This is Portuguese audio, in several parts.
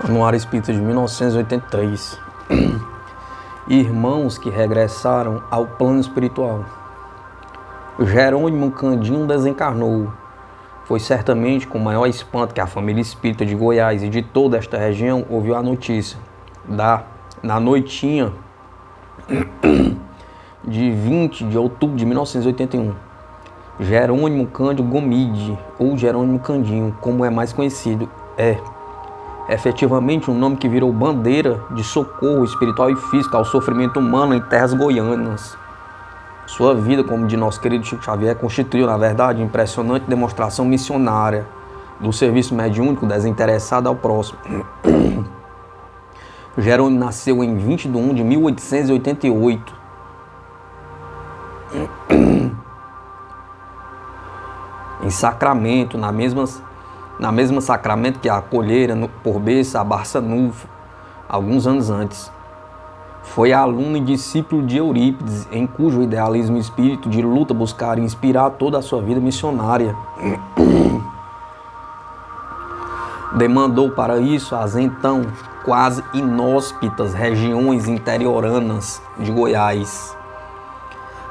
Anuário Espírita de 1983. Irmãos que regressaram ao plano espiritual. Jerônimo Candinho desencarnou. Foi certamente com maior espanto que a família espírita de Goiás e de toda esta região ouviu a notícia na noitinha de 20 de outubro de 1981. Jerônimo Cândido Gomide, ou Jerônimo Candinho, como é mais conhecido, é efetivamente um nome que virou bandeira de socorro espiritual e físico ao sofrimento humano em terras goianas. Sua vida, como de nosso querido Chico Xavier, constituiu, na verdade, impressionante demonstração missionária do serviço mediúnico desinteressado ao próximo. Jerônimo nasceu em 20 de 1 de 1888. Em Sacramento, na mesma Sacramento que a acolhera por berço a Barçanufo, alguns anos antes. Foi aluno e discípulo de Eurípides, em cujo idealismo e espírito de luta buscaram inspirar toda a sua vida missionária. Demandou para isso as então quase inóspitas regiões interioranas de Goiás.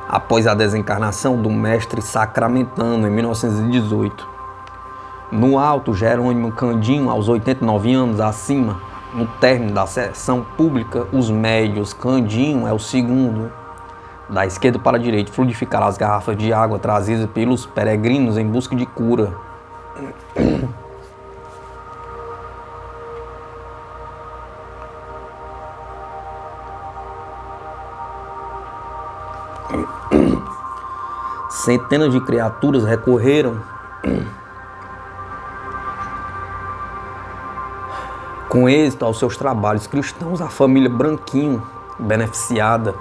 Após a desencarnação do mestre sacramentano em 1918. No alto, Jerônimo Candinho, aos 89 anos, acima, no término da sessão pública, os médios, Candinho é o segundo, da esquerda para a direita, fluidificar as garrafas de água trazidas pelos peregrinos em busca de cura. Centenas de criaturas recorreram com êxito aos seus trabalhos cristãos. A família Branquinho, beneficiada,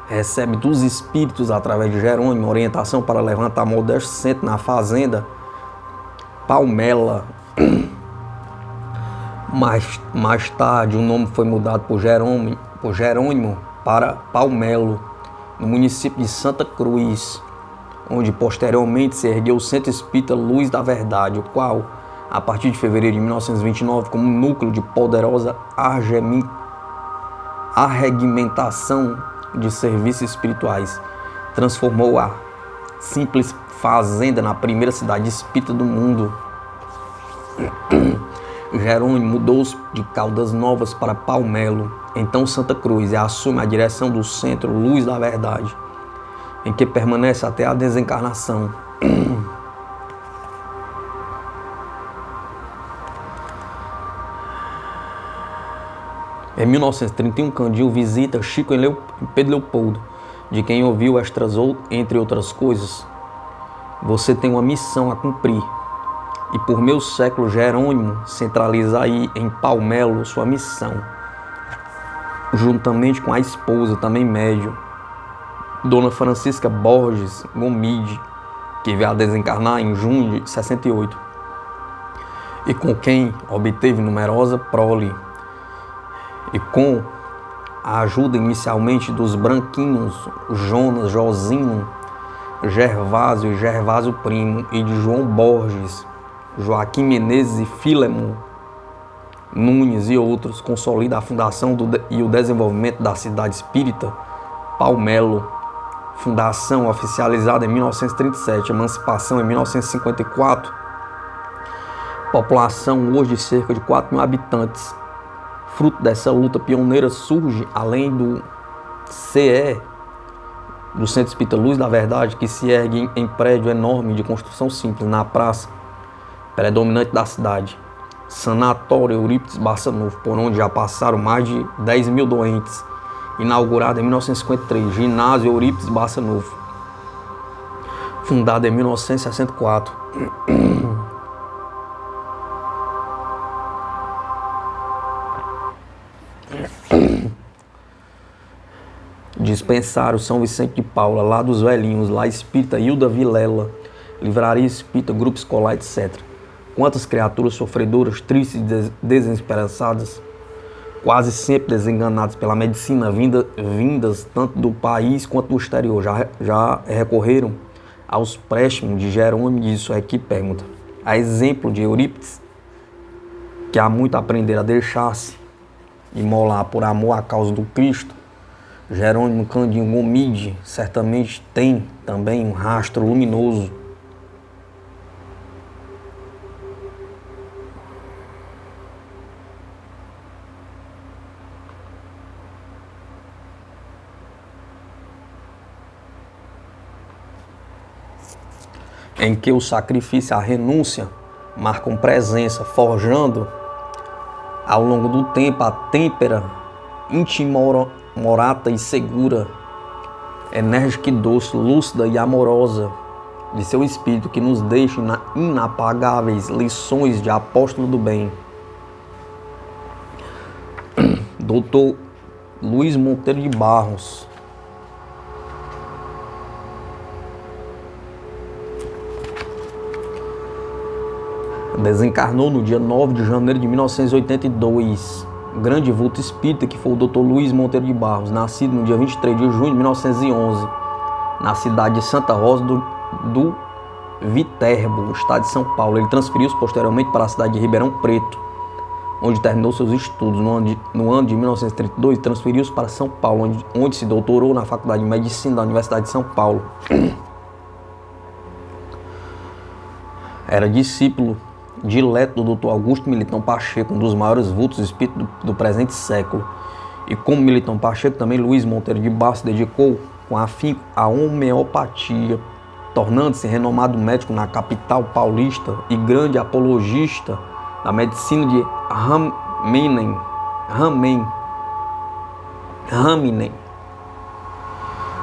recebe dos espíritos, através de Jerônimo, orientação para levantar modesto centro na fazenda Palmela. Mais tarde, o nome foi mudado por Jerônimo para Palmelo, no município de Santa Cruz, onde posteriormente se ergueu o Centro Espírita Luz da Verdade, o qual, a partir de fevereiro de 1929, como núcleo de poderosa arregimentação de serviços espirituais, transformou a simples fazenda na primeira cidade espírita do mundo. Jerônimo mudou-se de Caldas Novas para Palmelo, então Santa Cruz, e assume a direção do Centro Luz da Verdade, em que permanece até a desencarnação. Em 1931, Candinho visita Chico em Pedro Leopoldo, de quem ouviu entre outras coisas: você tem uma missão a cumprir, e por meio século Jerônimo centraliza aí em Palmelo sua missão, juntamente com a esposa, também médium, Dona Francisca Borges Gomide, que veio a desencarnar em junho de 68, e com quem obteve numerosa prole, e com a ajuda inicialmente dos Branquinhos, Jonas, Josinho, Gervásio e Gervásio Primo, e de João Borges, Joaquim Menezes e Filemon Nunes e outros, consolida a fundação e o desenvolvimento da cidade espírita Palmelo. Fundação oficializada em 1937, emancipação em 1954, população hoje de cerca de 4 mil habitantes. Fruto dessa luta pioneira surge, além do CE, do Centro Espírita Luz da Verdade, que se ergue em prédio enorme de construção simples na praça predominante da cidade, Sanatório Eurípides Barçanufo, por onde já passaram mais de 10 mil doentes, inaugurado em 1953, Ginásio Eurípides Barçanufo, fundado em 1964. Dispensário São Vicente de Paula, lá dos velhinhos, lá espírita Hilda Vilela, livraria espírita, grupo escolar, etc. Quantas criaturas sofredoras, tristes e desesperançadas, quase sempre desenganadas pela medicina, vindas tanto do país quanto do exterior, já recorreram aos préstimos de Jerônimo e de sua equipe. Pergunta: a exemplo de Eurípides, que há muito a aprender a deixar-se imolar por amor à causa do Cristo, Jerônimo Cândido Gomide certamente tem também um rastro luminoso em que o sacrifício e a renúncia marcam presença, forjando ao longo do tempo a têmpera intimorata e segura, enérgica e doce, lúcida e amorosa de seu espírito, que nos deixa inapagáveis lições de apóstolo do bem. Dr. Luiz Monteiro de Barros. Desencarnou no dia 9 de janeiro de 1982. Grande vulto espírita que foi o Dr. Luiz Monteiro de Barros, nascido no dia 23 de junho de 1911, na cidade de Santa Rosa do Viterbo, estado de São Paulo. Ele transferiu-se posteriormente para a cidade de Ribeirão Preto, onde terminou seus estudos. No ano de 1932, transferiu-se para São Paulo, onde se doutorou na Faculdade de Medicina da Universidade de São Paulo. Era discípulo dileto do Dr. Augusto Militão Pacheco, um dos maiores vultos espíritos do presente século. E como Militão Pacheco, também Luiz Monteiro de Barros se dedicou com afinco à homeopatia, tornando-se renomado médico na capital paulista e grande apologista da medicina de Raminen.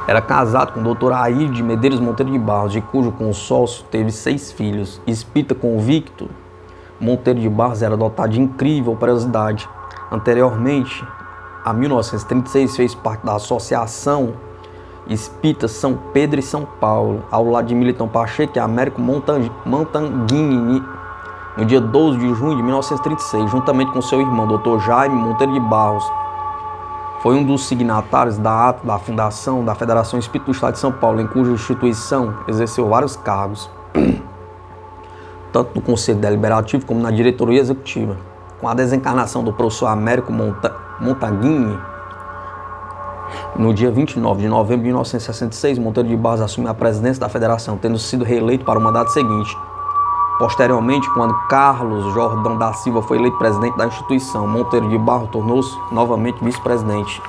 Era casado com o Dr. Aíde de Medeiros Monteiro de Barros, de cujo consórcio teve 6 filhos. Espírita convicto, Monteiro de Barros era dotado de incrível curiosidade. Anteriormente, a 1936, fez parte da Associação Espírita São Pedro e São Paulo, ao lado de Militão Pacheco e Américo Montanguini, no dia 12 de junho de 1936, juntamente com seu irmão, Dr. Jaime Monteiro de Barros. Foi um dos signatários da ata da fundação da Federação Espírita do Estado de São Paulo, em cuja instituição exerceu vários cargos, tanto no Conselho Deliberativo como na diretoria executiva. Com a desencarnação do professor Américo Montanguini, no dia 29 de novembro de 1966, Monteiro de Barros assumiu a presidência da federação, tendo sido reeleito para o mandato seguinte. Posteriormente, quando Carlos Jordão da Silva foi eleito presidente da instituição, Monteiro de Barros tornou-se novamente vice-presidente.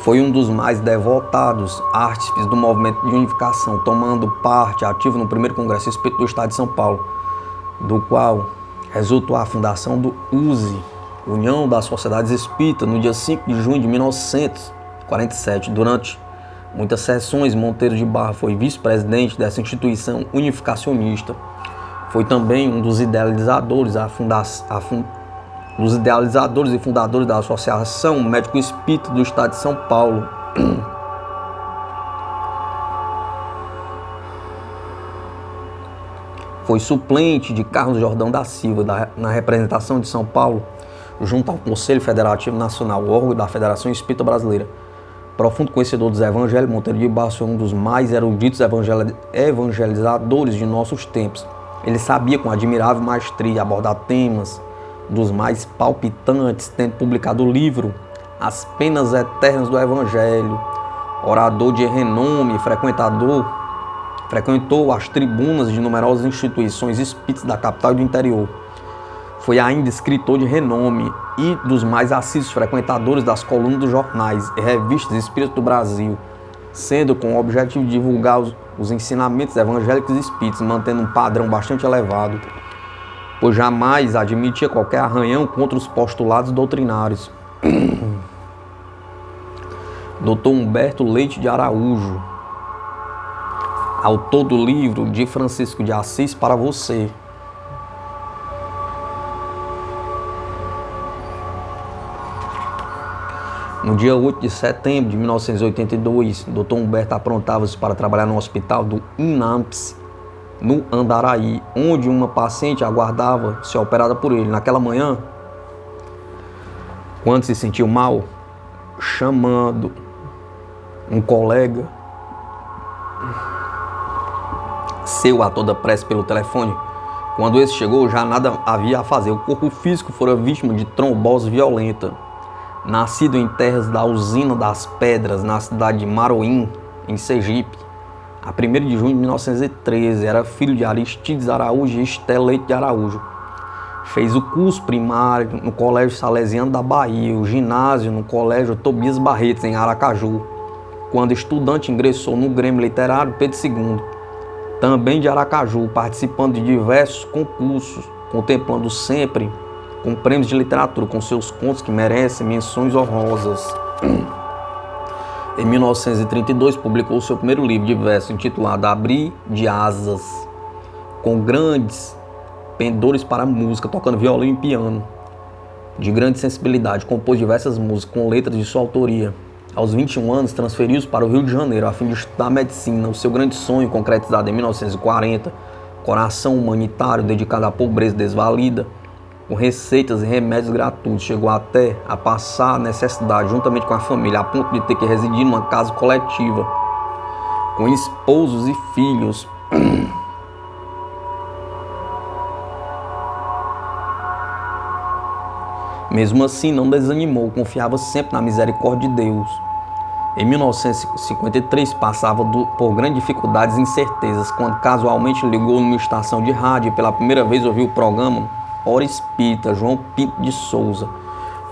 Foi um dos mais devotados artífices do movimento de unificação, tomando parte ativa no primeiro Congresso Espírita do Estado de São Paulo, do qual resultou a fundação do USE, União das Sociedades Espíritas, no dia 5 de junho de 1947. Durante muitas sessões, Monteiro de Barros foi vice-presidente dessa instituição unificacionista. Foi também um dos idealizadores, e fundadores da Associação Médico Espírita do Estado de São Paulo. Foi suplente de Carlos Jordão da Silva na representação de São Paulo, junto ao Conselho Federativo Nacional, órgão da Federação Espírita Brasileira. Profundo conhecedor dos evangelhos, Monteiro de Barros foi um dos mais eruditos evangelizadores de nossos tempos. Ele sabia com admirável maestria abordar temas dos mais palpitantes, tendo publicado o livro As Penas Eternas do Evangelho. Orador de renome, frequentou as tribunas de numerosas instituições espíritas da capital e do interior. Foi ainda escritor de renome e dos mais assíduos frequentadores das colunas dos jornais e revistas espíritas do Brasil, sendo com o objetivo de divulgar os ensinamentos evangélicos espíritas, mantendo um padrão bastante elevado, pois jamais admitia qualquer arranhão contra os postulados doutrinários. Dr. Humberto Leite de Araújo, autor do livro de Francisco de Assis para você. No dia 8 de setembro de 1982, Dr. Humberto aprontava-se para trabalhar no hospital do INAMPS, no Andaraí, onde uma paciente aguardava ser operada por ele. Naquela manhã, quando se sentiu mal, chamando um colega seu a toda pressa pelo telefone, Quando esse chegou, já nada havia a fazer. O corpo físico fora vítima de trombose violenta. Nascido em terras da Usina das Pedras, na cidade de Maroim, em Sergipe, a 1º de junho de 1913, era filho de Aristides Araújo e Estela Leite de Araújo. Fez o curso primário no Colégio Salesiano da Bahia, o ginásio no Colégio Tobias Barretos, em Aracaju. Quando estudante, ingressou no Grêmio Literário Pedro II, também de Aracaju, participando de diversos concursos, contemplando sempre com prêmios de literatura, com seus contos que merecem menções honrosas. Em 1932, publicou seu primeiro livro de versos, intitulado Abrir de Asas, com grandes pendores para a música, tocando violão e piano. De grande sensibilidade, compôs diversas músicas com letras de sua autoria. Aos 21 anos, transferiu-se para o Rio de Janeiro a fim de estudar medicina. O seu grande sonho, concretizado em 1940, Coração Humanitário, dedicado à pobreza desvalida, com receitas e remédios gratuitos, chegou até a passar necessidade juntamente com a família, a ponto de ter que residir numa casa coletiva, com esposos e filhos. Mesmo assim, não desanimou, confiava sempre na misericórdia de Deus. Em 1953, passava por grandes dificuldades e incertezas, quando casualmente ligou numa estação de rádio e pela primeira vez ouviu o programa Hora Espírita, João Pinto de Souza,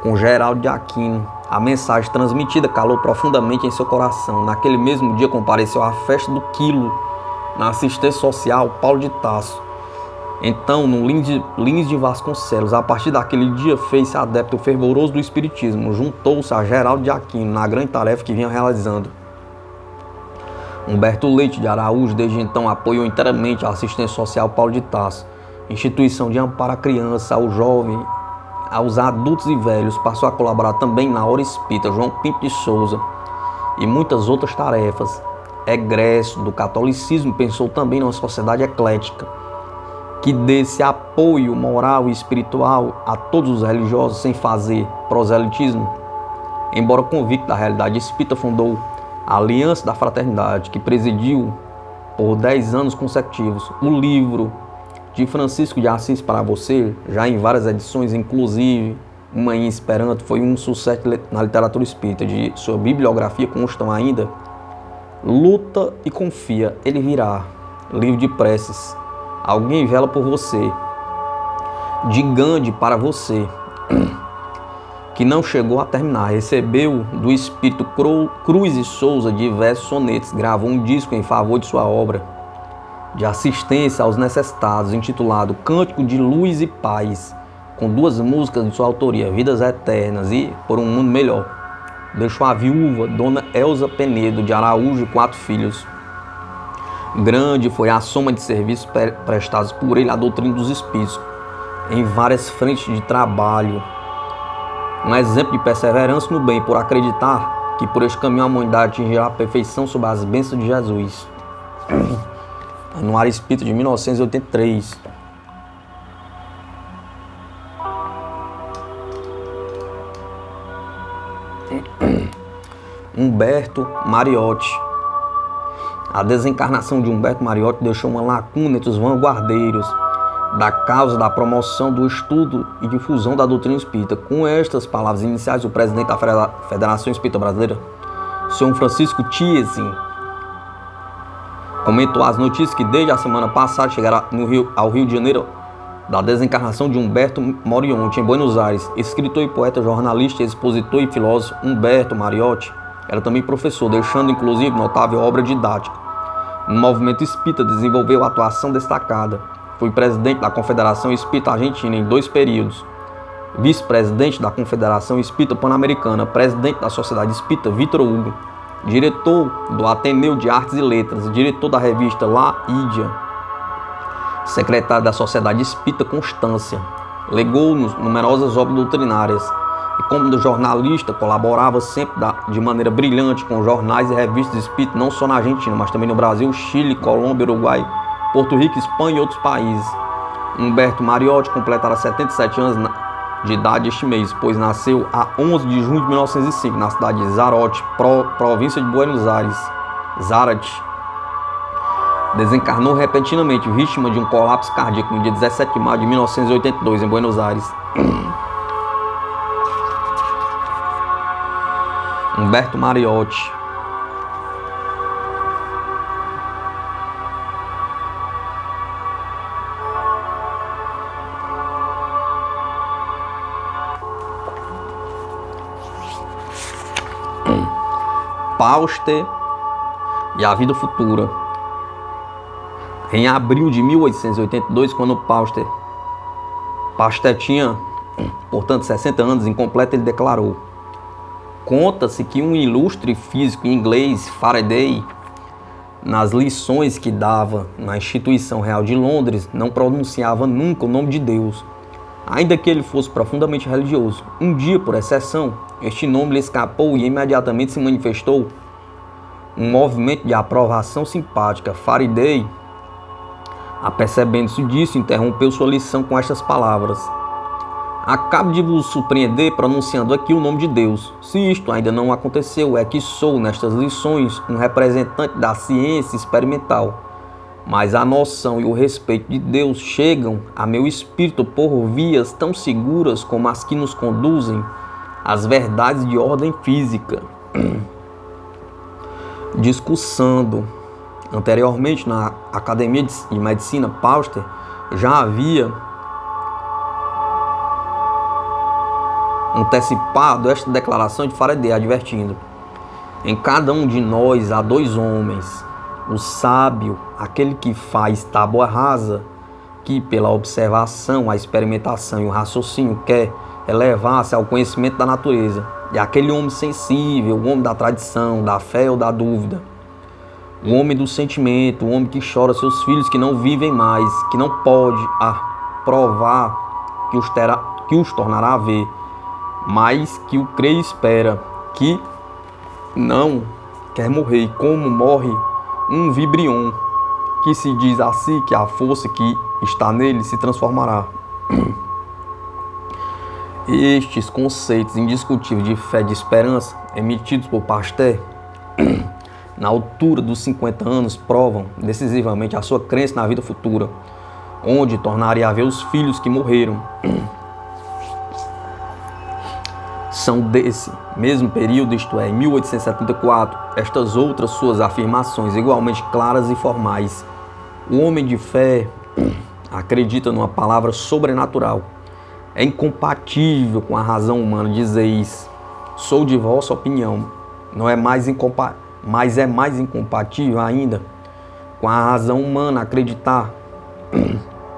com Geraldo de Aquino. A mensagem transmitida calou profundamente em seu coração. Naquele mesmo dia compareceu à festa do Quilo, na assistência social Paulo de Tarso. Então, no Lins de Vasconcelos, a partir daquele dia, fez-se adepto fervoroso do espiritismo, juntou-se a Geraldo de Aquino na grande tarefa que vinha realizando. Humberto Leite de Araújo, desde então, apoiou inteiramente a assistência social Paulo de Tarso, instituição de amparo à criança, ao jovem, aos adultos e velhos. Passou a colaborar também na Hora Espírita, João Pinto de Souza, e muitas outras tarefas. Egresso do catolicismo, pensou também numa sociedade eclética, que desse apoio moral e espiritual a todos os religiosos sem fazer proselitismo. Embora convicto da realidade espírita, fundou a Aliança da Fraternidade, que presidiu por 10 anos consecutivos. O livro de Francisco de Assis para você, já em várias edições, inclusive uma em Esperanto, foi um sucesso na literatura espírita. De sua bibliografia constam ainda Luta e Confia, Ele Virá, livro de preces, Alguém Vela por Você, de Gandhi para você, que não chegou a terminar. Recebeu do espírito Cruz e Souza diversos sonetos, gravou um disco em favor de sua obra de assistência aos necessitados, intitulado Cântico de Luz e Paz, com 2 músicas de sua autoria, Vidas Eternas e Por um Mundo Melhor. Deixou a viúva, Dona Elza Penedo de Araújo, e 4 filhos. Grande foi a soma de serviços prestados por ele à doutrina dos espíritos, em várias frentes de trabalho. Um exemplo de perseverança no bem, por acreditar que por este caminho a humanidade atingirá a perfeição sob as bênçãos de Jesus. Anuário Espírita de 1983. Humberto Mariotti. A desencarnação de Humberto Mariotti deixou uma lacuna entre os vanguardeiros da causa da promoção do estudo e difusão da doutrina espírita. Com estas palavras iniciais, o presidente da Federação Espírita Brasileira, Sr. Francisco Thiessen, comentou as notícias que desde a semana passada chegaram ao Rio de Janeiro da desencarnação de Humberto Mariotti, em Buenos Aires. Escritor e poeta, jornalista, expositor e filósofo, Humberto Mariotti era também professor, deixando inclusive notável obra didática. No movimento espírita desenvolveu atuação destacada. Foi presidente da Confederação Espírita Argentina em 2 períodos, vice-presidente da Confederação Espírita Pan-Americana, presidente da Sociedade Espírita Vitor Hugo, diretor do Ateneu de Artes e Letras, diretor da revista La Ídia, secretário da Sociedade Espírita Constância. Legou-nos numerosas obras doutrinárias e, como jornalista, colaborava sempre de maneira brilhante com jornais e revistas espíritas, não só na Argentina, mas também no Brasil, Chile, Colômbia, Uruguai, Porto Rico, Espanha e outros países. Humberto Mariotti completará 77 anos de idade este mês, pois nasceu a 11 de junho de 1905, na cidade de Zárate, província de Buenos Aires, Zárate. desencarnou repentinamente, vítima de um colapso cardíaco no dia 17 de maio de 1982, em Buenos Aires. Humberto Mariotti. Pauster e a vida futura. Em abril de 1882, quando Pauster tinha, portanto, 60 anos incompleto, ele declarou: conta-se que um ilustre físico inglês, Faraday, nas lições que dava na Instituição Real de Londres, não pronunciava nunca o nome de Deus, ainda que ele fosse profundamente religioso. Um dia, por exceção, este nome lhe escapou e imediatamente se manifestou um movimento de aprovação simpática. Faraday, apercebendo-se disso, interrompeu sua lição com estas palavras: acabo de vos surpreender pronunciando aqui o nome de Deus. Se isto ainda não aconteceu, é que sou, nestas lições, um representante da ciência experimental. Mas a noção e o respeito de Deus chegam a meu espírito por vias tão seguras como as que nos conduzem às verdades de ordem física. Discussando anteriormente na Academia de Medicina, Pauster já havia antecipado esta declaração de Faraday, advertindo: em cada um de nós há dois homens, o sábio, aquele que faz tábua rasa, que pela observação, a experimentação e o raciocínio quer elevar-se ao conhecimento da natureza, e aquele homem sensível, o homem da tradição, da fé ou da dúvida, o homem do sentimento, o homem que chora seus filhos que não vivem mais, que não pode provar que os tornará a ver, mas que o crê e espera, que não quer morrer, como morre um vibrion, que se diz assim que a força que está nele se transformará. Estes conceitos indiscutíveis de fé e de esperança, emitidos por Pasteur, na altura dos 50 anos, provam decisivamente a sua crença na vida futura, onde tornaria a ver os filhos que morreram. São desse mesmo período, isto é, em 1874, estas outras suas afirmações igualmente claras e formais. O homem de fé acredita numa palavra sobrenatural. É incompatível com a razão humana, dizeis. Sou de vossa opinião. Não é mais mas é mais incompatível ainda com a razão humana acreditar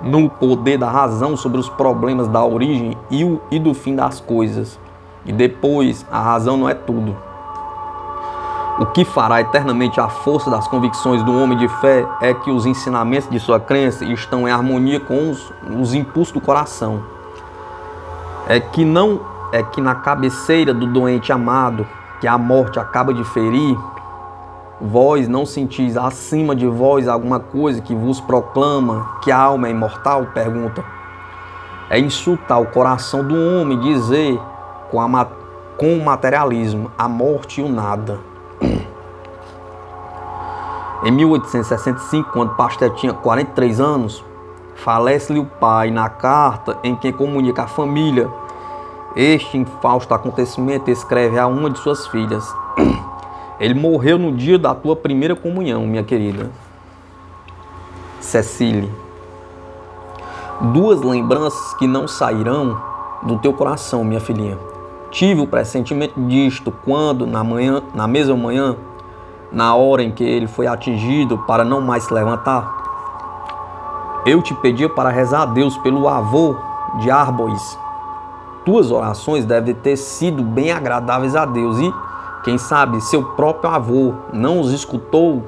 no poder da razão sobre os problemas da origem e do fim das coisas. E depois, a razão não é tudo. O que fará eternamente a força das convicções do homem de fé é que os ensinamentos de sua crença estão em harmonia com os impulsos do coração. É que na cabeceira do doente amado, que a morte acaba de ferir, vós não sentis acima de vós alguma coisa que vos proclama que a alma é imortal? Pergunta. É insultar o coração do homem dizer com o materialismo, a morte e o nada. Em 1865, quando Pasteur tinha 43 anos, falece-lhe o pai. Na carta em que comunica à família este infausto acontecimento, escreve a uma de suas filhas: ele morreu no dia da tua primeira comunhão, minha querida Cecília. Duas lembranças que não sairão do teu coração, minha filhinha. Tive o pressentimento disto quando, na mesma manhã, na hora em que ele foi atingido para não mais se levantar, eu te pedia para rezar a Deus pelo avô de Arbois. Tuas orações devem ter sido bem agradáveis a Deus e, quem sabe, seu próprio avô não as escutou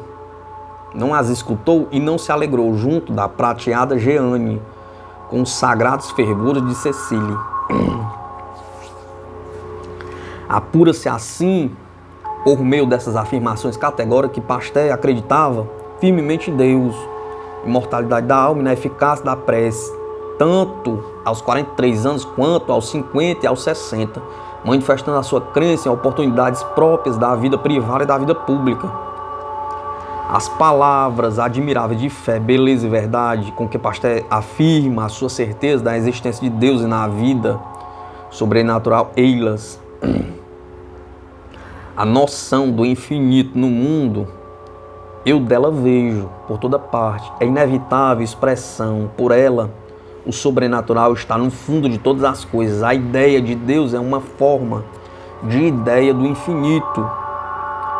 e não se alegrou junto da prateada Jeane com os sagrados fervores de Cecília. Apura-se assim, por meio dessas afirmações categóricas, que Pasteur acreditava firmemente em Deus, imortalidade da alma e na eficácia da prece, tanto aos 43 anos quanto aos 50 e aos 60, manifestando a sua crença em oportunidades próprias da vida privada e da vida pública. As palavras admiráveis de fé, beleza e verdade com que Pasteur afirma a sua certeza da existência de Deus e na vida sobrenatural, elas, a noção do infinito no mundo, eu dela vejo por toda parte. É inevitável expressão. Por ela, o sobrenatural está no fundo de todas as coisas. A ideia de Deus é uma forma de ideia do infinito,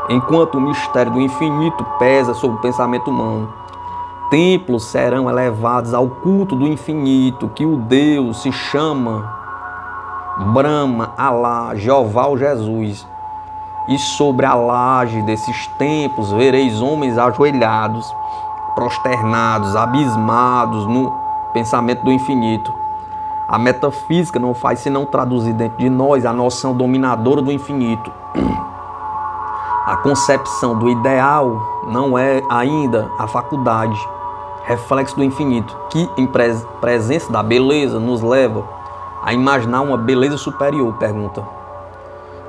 enquanto o mistério do infinito pesa sobre o pensamento humano. Templos serão elevados ao culto do infinito, que o Deus se chama Brahma, Alá, Jeová ou Jesus. E sobre a laje desses templos vereis homens ajoelhados, prosternados, abismados no pensamento do infinito. A metafísica não faz senão traduzir dentro de nós a noção dominadora do infinito. A concepção do ideal não é ainda a faculdade, reflexo do infinito, que em presença da beleza nos leva a imaginar uma beleza superior, pergunta.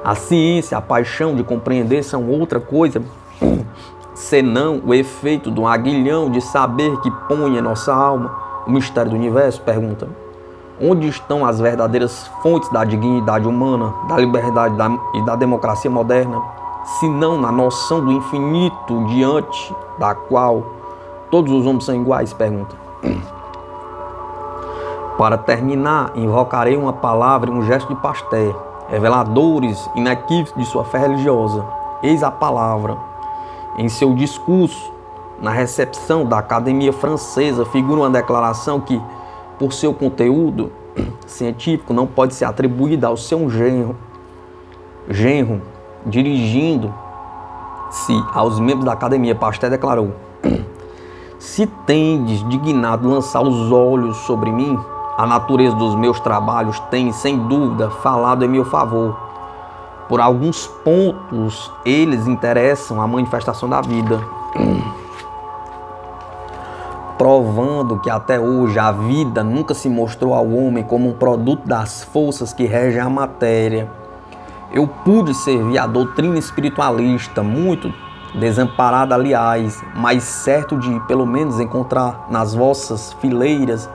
A ciência, a paixão de compreender são outra coisa senão o efeito do aguilhão de saber que põe em nossa alma o mistério do universo, pergunta. Onde estão as verdadeiras fontes da dignidade humana, da liberdade e da democracia moderna, se não na noção do infinito diante da qual todos os homens são iguais, pergunta. Para terminar, invocarei uma palavra e um gesto de Pasteur, reveladores inequívocos de sua fé religiosa. Eis a palavra. Em seu discurso, na recepção da Academia Francesa, figura uma declaração que, por seu conteúdo científico, não pode ser atribuída ao seu genro, dirigindo-se aos membros da Academia. Pasteur declarou: se tendes dignado lançar os olhos sobre mim, a natureza dos meus trabalhos tem, sem dúvida, falado em meu favor. Por alguns pontos, eles interessam a manifestação da vida, provando que até hoje a vida nunca se mostrou ao homem como um produto das forças que regem a matéria. Eu pude servir a doutrina espiritualista, muito desamparada, aliás, mas certo de, pelo menos, encontrar nas vossas fileiras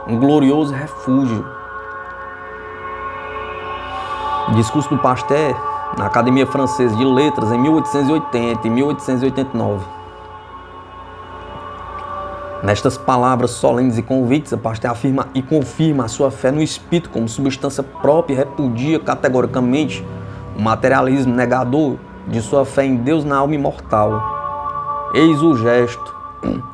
um glorioso refúgio. Discurso do Pasteur na Academia Francesa de Letras em 1880 e 1889. Nestas palavras solenes e convictas, Pasteur afirma e confirma a sua fé no espírito como substância própria e repudia categoricamente o materialismo negador de sua fé em Deus na alma imortal. Eis o gesto.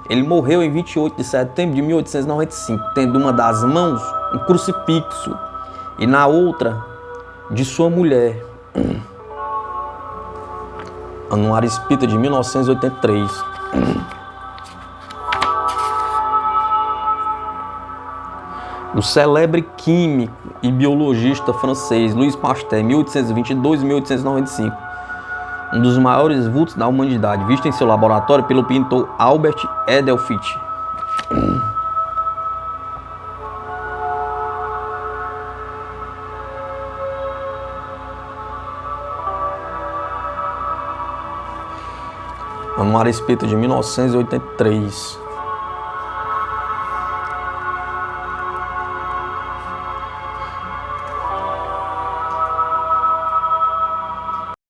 Ele morreu em 28 de setembro de 1895, tendo uma das mãos um crucifixo e na outra de sua mulher. Anuário Espírita de 1983. O célebre químico e biologista francês Louis Pasteur, 1822 e 1895, um dos maiores vultos da humanidade, visto em seu laboratório pelo pintor Albert Edelfelt. Anuário Espírita de 1983.